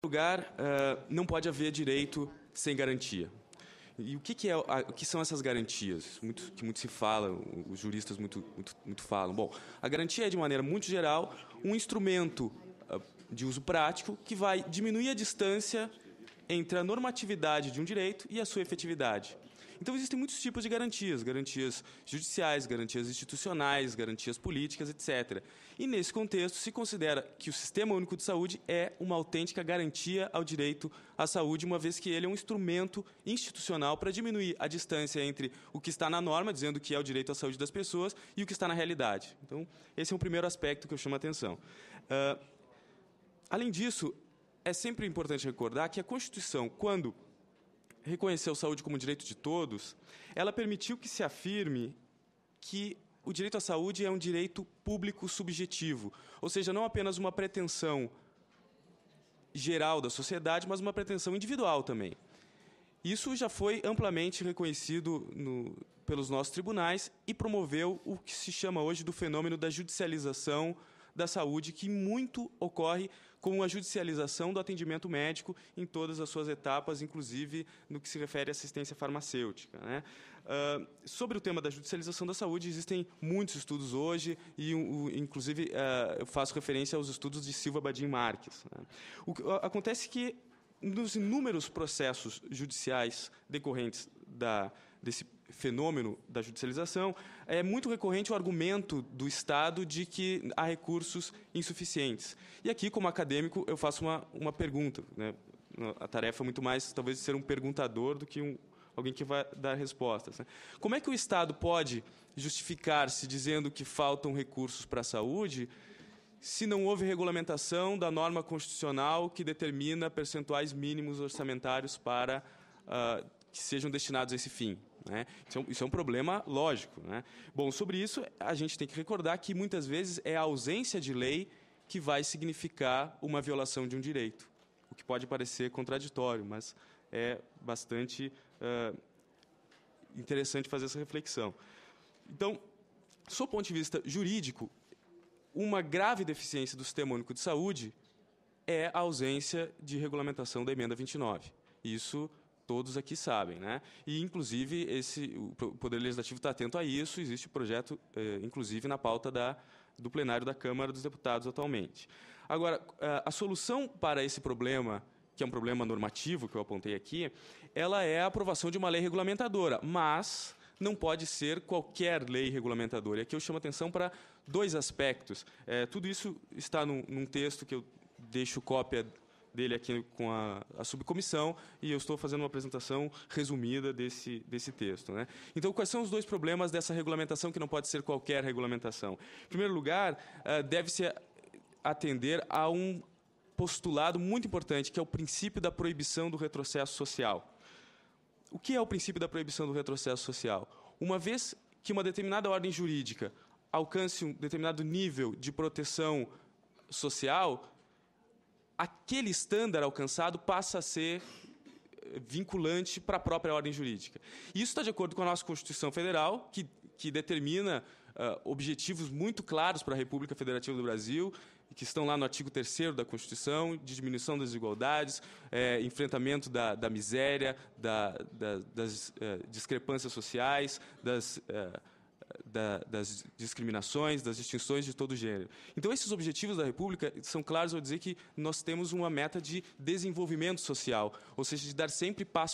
lugar, não pode haver direito sem garantia. E o que são essas garantias? Que muito se fala, os juristas muito falam. Bom, a garantia é, de maneira muito geral, um instrumento de uso prático que vai diminuir a distância entre a normatividade de um direito e a sua efetividade. Então, existem muitos tipos de garantias: garantias judiciais, garantias institucionais, garantias políticas, etc. E, nesse contexto, se considera que o Sistema Único de Saúde é uma autêntica garantia ao direito à saúde, uma vez que ele é um instrumento institucional para diminuir a distância entre o que está na norma, dizendo que é o direito à saúde das pessoas, e o que está na realidade. Então, esse é o primeiro aspecto que eu chamo a atenção. Além disso, é sempre importante recordar que a Constituição, quando reconheceu a saúde como direito de todos, ela permitiu que se afirme que o direito à saúde é um direito público subjetivo, ou seja, não apenas uma pretensão geral da sociedade, mas uma pretensão individual também. Isso já foi amplamente reconhecido pelos nossos tribunais e promoveu o que se chama hoje do fenômeno da judicialização da saúde, que muito ocorre com a judicialização do atendimento médico em todas as suas etapas, inclusive no que se refere à assistência farmacêutica, né? Sobre o tema da judicialização da saúde, existem muitos estudos hoje, e inclusive eu faço referência aos estudos de Silva Badim Marques, né? Acontece que nos inúmeros processos judiciais decorrentes desse fenômeno da judicialização, é muito recorrente o argumento do Estado de que há recursos insuficientes. E aqui, como acadêmico, eu faço uma pergunta, né? A tarefa é muito mais, talvez, de ser um perguntador do que alguém que vai dar respostas, né? Como é que o Estado pode justificar-se dizendo que faltam recursos para a saúde se não houve regulamentação da norma constitucional que determina percentuais mínimos orçamentários para que sejam destinados a esse fim, né? Isso é um problema lógico, né? Bom, sobre isso, a gente tem que recordar que, muitas vezes, é a ausência de lei que vai significar uma violação de um direito, o que pode parecer contraditório, mas é bastante interessante fazer essa reflexão. Então, sob o ponto de vista jurídico, uma grave deficiência do Sistema Único de Saúde é a ausência de regulamentação da Emenda 29. Isso todos aqui sabem, né? E, inclusive, o Poder Legislativo está atento a isso. Existe o projeto, inclusive, na pauta do plenário da Câmara dos Deputados atualmente. Agora, a solução para esse problema, que é um problema normativo, que eu apontei aqui, ela é a aprovação de uma lei regulamentadora, mas não pode ser qualquer lei regulamentadora. E aqui eu chamo a atenção para dois aspectos. Tudo isso está num texto que eu deixo cópia dele aqui com a subcomissão, e eu estou fazendo uma apresentação resumida desse texto, né? Então, quais são os dois problemas dessa regulamentação, que não pode ser qualquer regulamentação? Em primeiro lugar, deve-se atender a um postulado muito importante, que é o princípio da proibição do retrocesso social. O que é o princípio da proibição do retrocesso social? Uma vez que uma determinada ordem jurídica alcance um determinado nível de proteção social, aquele estándar alcançado passa a ser vinculante para a própria ordem jurídica. Isso está de acordo com a nossa Constituição Federal, que determina objetivos muito claros para a República Federativa do Brasil, que estão lá no artigo 3º da Constituição, de diminuição das desigualdades, enfrentamento da miséria, das discrepâncias sociais, das discriminações, das distinções de todo gênero. Então, esses objetivos da República são claros ao dizer que nós temos uma meta de desenvolvimento social, ou seja, de dar sempre passos